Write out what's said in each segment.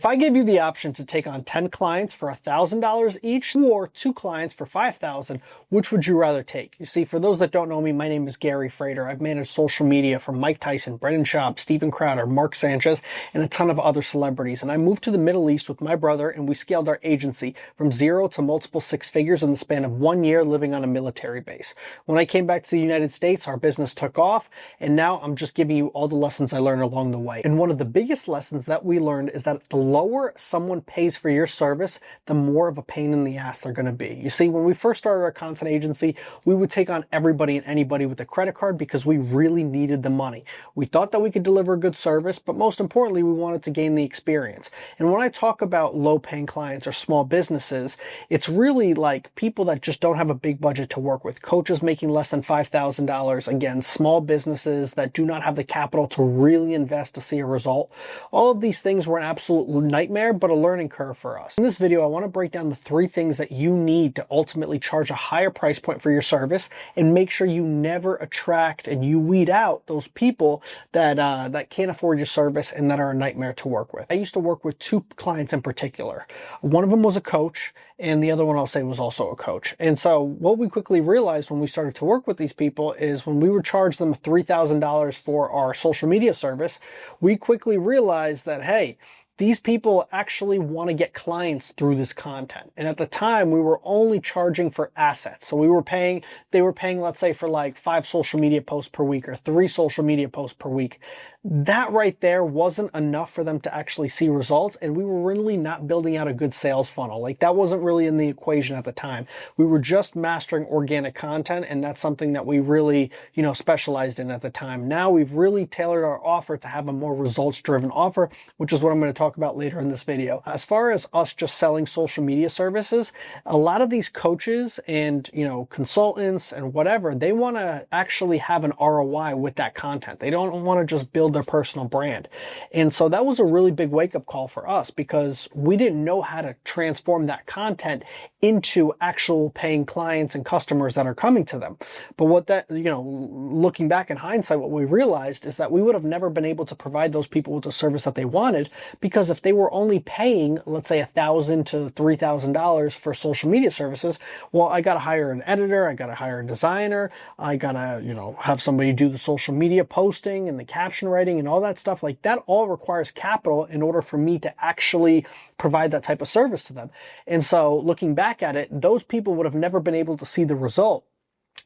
If I gave you the option to take on 10 clients for $1,000 each or 2 clients for $5,000, which would you rather take? You see, for those that don't know me, my name is Gary Frater. I've managed social media for Mike Tyson, Brendan Schaub, Steven Crowder, Mark Sanchez, and a ton of other celebrities. And I moved to the Middle East with my brother, and we scaled our agency from 0 to multiple 6 figures in the span of 1 year living on a military base. When I came back to the United States, our business took off, and now I'm just giving you all the lessons I learned along the way. And one of the biggest lessons that we learned is that the lower someone pays for your service, the more of a pain in the ass they're going to be. You see, when we first started our content agency, we would take on everybody and anybody with a credit card because we really needed the money. We thought that we could deliver a good service, but most importantly, we wanted to gain the experience. And when I talk about low-paying clients or small businesses, it's really like people that just don't have a big budget to work with. Coaches making less than $5,000. Again, small businesses that do not have the capital to really invest to see a result. All of these things were an absolute nightmare, but a learning curve for us. In this video, I want to break down the 3 things that you need to ultimately charge a higher price point for your service and make sure you never attract and you weed out those people that can't afford your service and that are a nightmare to work with. I used to work with 2 clients in particular. One of them was a coach, and the other one I'll say was also a coach. And so what we quickly realized when we started to work with these people is when we would charge them $3,000 for our social media service, we quickly realized that, hey, these people actually want to get clients through this content. And at the time, we were only charging for assets. So they were paying, let's say, for like 5 social media posts per week or 3 social media posts per week. That right there wasn't enough for them to actually see results, and we were really not building out a good sales funnel. Like, that wasn't really in the equation at the time. We were just mastering organic content, and that's something that we really, specialized in at the time. Now we've really tailored our offer to have a more results-driven offer, which is what I'm going to talk about later in this video. As far as us just selling social media services, a lot of these coaches and, consultants and whatever, they want to actually have an ROI with that content. They don't want to just build their personal brand. And so that was a really big wake-up call for us because we didn't know how to transform that content into actual paying clients and customers that are coming to them. But what that, looking back in hindsight, what we realized is that we would have never been able to provide those people with the service that they wanted, because if they were only paying, let's say, $1,000 to $3,000 for social media services, well, I got to hire an editor, I got to hire a designer, I got to, have somebody do the social media posting and the caption writing and all that stuff. Like, that all requires capital in order for me to actually provide that type of service to them. And so looking back at it, those people would have never been able to see the result.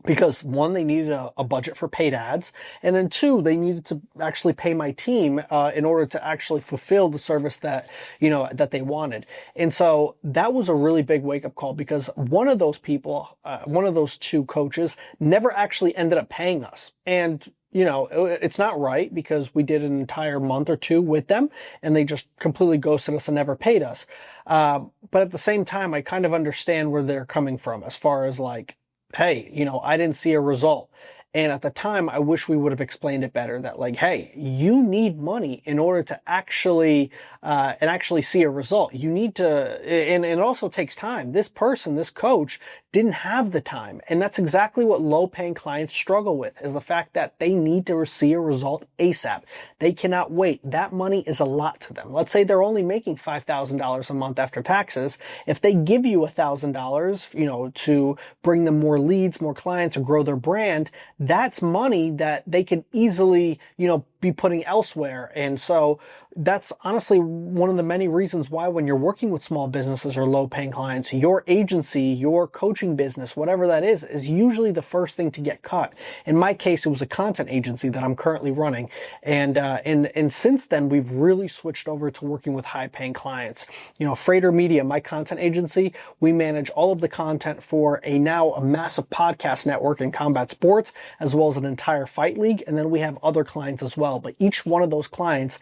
Because 1, they needed a budget for paid ads, and then 2, they needed to actually pay my team in order to actually fulfill the service that that they wanted. And so that was a really big wake-up call, because one of those people, one of those 2 coaches, never actually ended up paying us. And it's not right, because we did an entire month or 2 with them and they just completely ghosted us and never paid us. But at the same time, I kind of understand where they're coming from as far as like, hey, I didn't see a result. And at the time, I wish we would have explained it better, that like, hey, you need money in order to actually see a result. You need to, and it also takes time. This person, this coach, didn't have the time. And that's exactly what low-paying clients struggle with, is the fact that they need to see a result ASAP. They cannot wait. That money is a lot to them. Let's say they're only making $5,000 a month after taxes. If they give you $1,000, to bring them more leads, more clients, or grow their brand, that's money that they can easily, be putting elsewhere. And so that's honestly one of the many reasons why, when you're working with small businesses or low-paying clients, your agency, your coaching business, whatever that is usually the first thing to get cut. In my case, it was a content agency that I'm currently running. And since then, we've really switched over to working with high-paying clients. Frater Media, my content agency, we manage all of the content for now a massive podcast network in combat sports, as well as an entire fight league. And then we have other clients as well. But each one of those clients,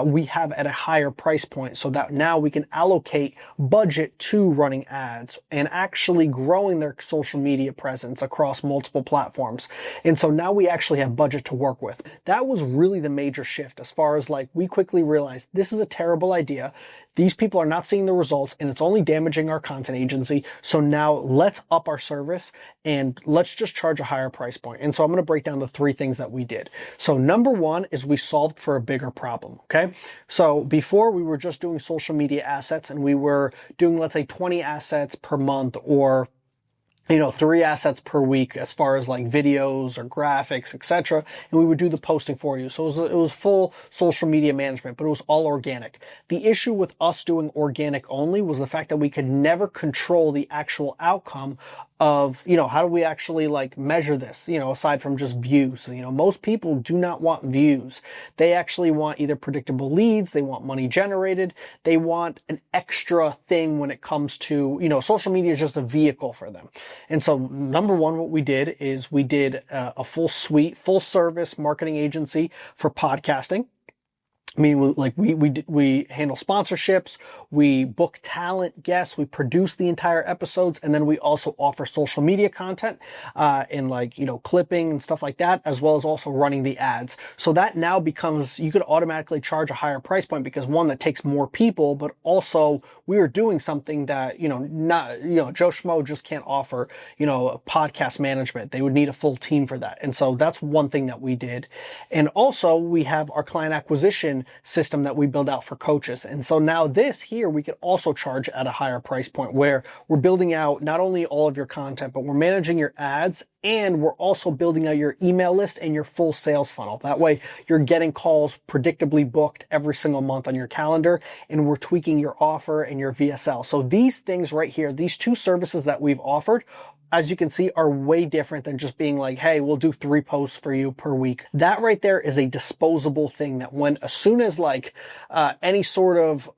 we have at a higher price point, so that now we can allocate budget to running ads and actually growing their social media presence across multiple platforms. And so now we actually have budget to work with. That was really the major shift, as far as like, we quickly realized this is a terrible idea. these people are not seeing the results and it's only damaging our content agency. So now let's up our service and let's just charge a higher price point. And so I'm going to break down the 3 things that we did. So number 1 is we solved for a bigger problem. Okay. So before we were just doing social media assets and we were doing, let's say 20 assets per month, or 3 assets per week as far as like videos or graphics, etc. And we would do the posting for you. So it was full social media management, but it was all organic. The issue with us doing organic only was the fact that we could never control the actual outcome of, how do we actually like measure this, aside from just views. Most people do not want views. They actually want either predictable leads, they want money generated, they want an extra thing when it comes to, social media is just a vehicle for them. And so number 1, what we did is we did a full suite, full service marketing agency for podcasting. I mean, like we handle sponsorships, we book talent, guests, we produce the entire episodes, and then we also offer social media content, and like, clipping and stuff like that, as well as also running the ads. So that now becomes, you could automatically charge a higher price point because, one, that takes more people, but also we are doing something that, not, Joe Schmo just can't offer, podcast management. They would need a full team for that. And so that's one thing that we did. And also we have our client acquisition system that we build out for coaches. And so now this here, we can also charge at a higher price point where we're building out not only all of your content, but we're managing your ads, and we're also building out your email list and your full sales funnel. That way you're getting calls predictably booked every single month on your calendar, and we're tweaking your offer and your VSL. So these things right here, these 2 services that we've offered, as you can see, are way different than just being like, hey, we'll do 3 posts for you per week. That right there is a disposable thing that as soon as like any sort of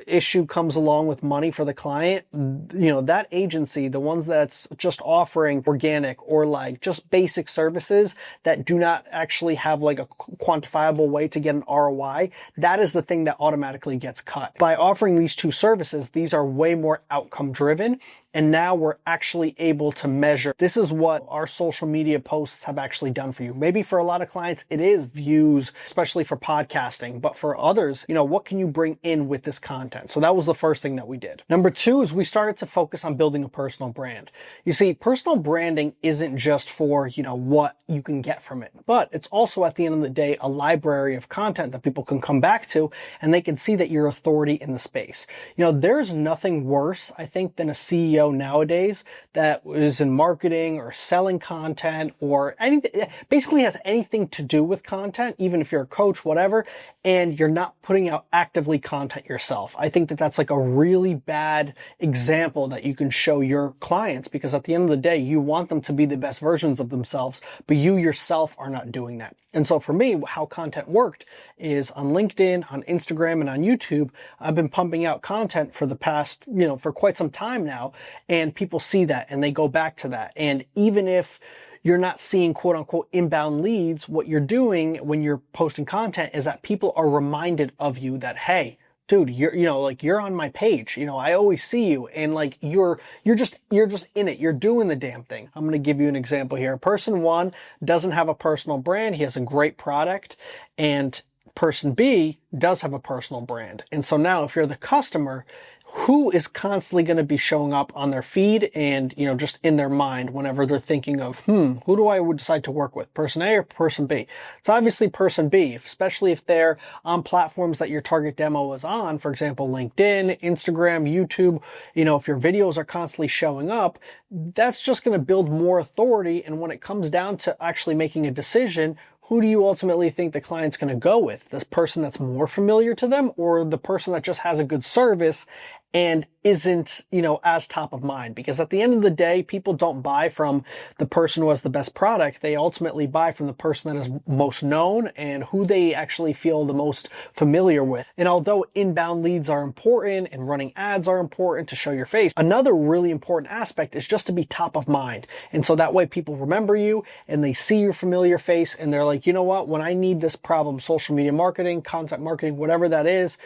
issue comes along with money for the client, that agency, the ones that's just offering organic or like just basic services that do not actually have like a quantifiable way to get an ROI, that is the thing that automatically gets cut. By offering these 2 services, these are way more outcome driven. And now we're actually able to measure. This is what our social media posts have actually done for you. Maybe for a lot of clients, it is views, especially for podcasting. But for others, what can you bring in with this content? So that was the first thing that we did. Number 2 is we started to focus on building a personal brand. You see, personal branding isn't just for, what you can get from it, but it's also at the end of the day, a library of content that people can come back to and they can see that you're authority in the space. There's nothing worse, I think, than a CEO nowadays that is in marketing or selling content or anything, basically has anything to do with content, even if you're a coach, whatever, and you're not putting out actively content yourself. I think that that's like a really bad example that you can show your clients, because at the end of the day, you want them to be the best versions of themselves, but you yourself are not doing that. And so for me, how content worked is on LinkedIn, on Instagram, and on YouTube, I've been pumping out content for the past, for quite some time now, and people see that and they go back to that. And even if you're not seeing quote unquote inbound leads, what you're doing when you're posting content is that people are reminded of you that, hey, dude, you're on my page. I always see you, and like you're just in it. You're doing the damn thing. I'm going to give you an example here. Person 1 doesn't have a personal brand. He has a great product, and person B does have a personal brand. And so now if you're the customer, who is constantly going to be showing up on their feed and, just in their mind whenever they're thinking of, who do I would decide to work with, person A or person B? It's obviously person B, especially if they're on platforms that your target demo is on, for example, LinkedIn, Instagram, YouTube. If your videos are constantly showing up, that's just going to build more authority. And when it comes down to actually making a decision, who do you ultimately think the client's going to go with? This person that's more familiar to them, or the person that just has a good service and isn't, as top of mind? Because at the end of the day, people don't buy from the person who has the best product. They ultimately buy from the person that is most known and who they actually feel the most familiar with. And although inbound leads are important and running ads are important to show your face, another really important aspect is just to be top of mind. And so that way people remember you and they see your familiar face and they're like, you know what, when I need this problem, social media marketing, content marketing, whatever that is,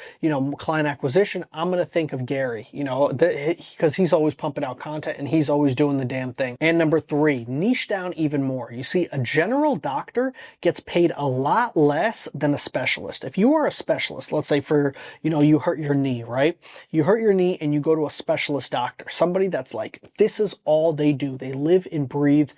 client acquisition, I'm going to think of Gary, you know, because he's always pumping out content and he's always doing the damn thing. And number 3, niche down even more. You see, a general doctor gets paid a lot less than a specialist. If you are a specialist, let's say for, you know, you hurt your knee, right? You hurt your knee and you go to a specialist doctor, somebody that's like, this is all they do. They live and breathe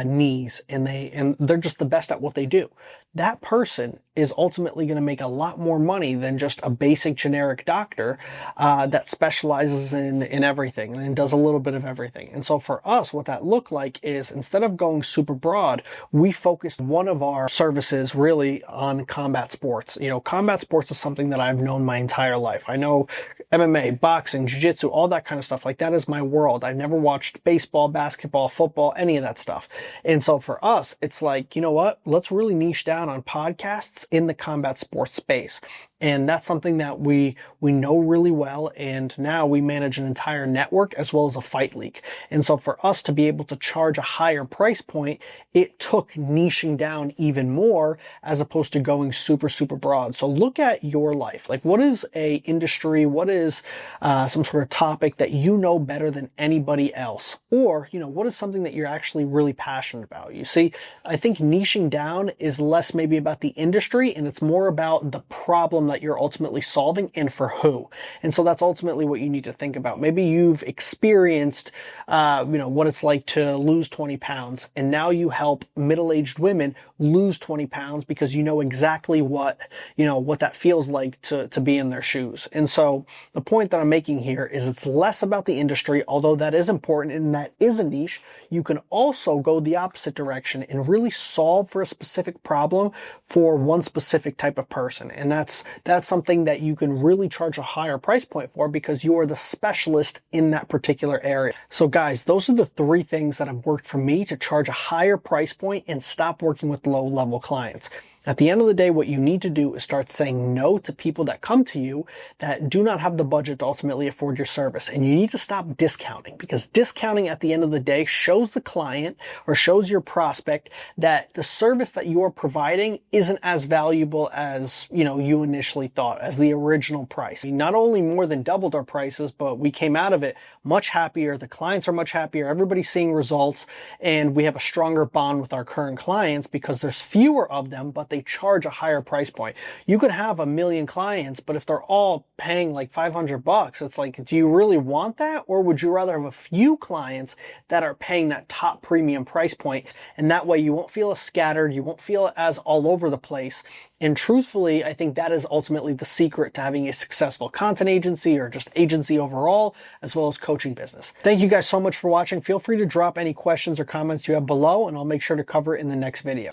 knees, and they're just the best at what they do. That person is ultimately going to make a lot more money than just a basic generic doctor that specializes in everything and does a little bit of everything. And so for us, what that looked like is, instead of going super broad, we focused one of our services really on combat sports. You know, combat sports is something that I've known my entire life. I know MMA, boxing, jiu-jitsu, all that kind of stuff. Like, that is my world. I've never watched baseball, basketball, football, any of that stuff. And so for us, it's like, you know what? Let's really niche down on podcasts in the combat sports space. And that's something that we know really well. And now we manage an entire network as well as a fight league. And so for us to be able to charge a higher price point, it took niching down even more as opposed to going super, super broad. So look at your life. Like, what is a industry? What is some sort of topic that you know better than anybody else? Or, you know, what is something that you're actually really passionate about? You see, I think niching down is less maybe about the industry, and it's more about the problem that you're ultimately solving and for who. And so that's ultimately what you need to think about. Maybe you've experienced, you know, what it's like to lose 20 pounds, and now you help middle-aged women lose 20 pounds because you know exactly what that feels like to be in their shoes. And so the point that I'm making here is, it's less about the industry, although that is important and that is a niche. You can also go the opposite direction and really solve for a specific problem for one specific type of person. And that's something that you can really charge a higher price point for, because you are the specialist in that particular area. So guys, those are the 3 things that have worked for me to charge a higher price point and stop working with low-level clients. At the end of the day, what you need to do is start saying no to people that come to you that do not have the budget to ultimately afford your service. And you need to stop discounting, because discounting at the end of the day shows the client or shows your prospect that the service that you are providing isn't as valuable as, you know, you initially thought, as the original price. We not only more than doubled our prices, but we came out of it much happier. The clients are much happier. Everybody's seeing results, and we have a stronger bond with our current clients because there's fewer of them, but they charge a higher price point. You could have 1 million clients, but if they're all paying like $500, it's like, do you really want that? Or would you rather have a few clients that are paying that top premium price point? And that way you won't feel as scattered, you won't feel as all over the place. And truthfully, I think that is ultimately the secret to having a successful content agency, or just agency overall, as well as coaching business. Thank you guys so much for watching. Feel free to drop any questions or comments you have below, and I'll make sure to cover it in the next video.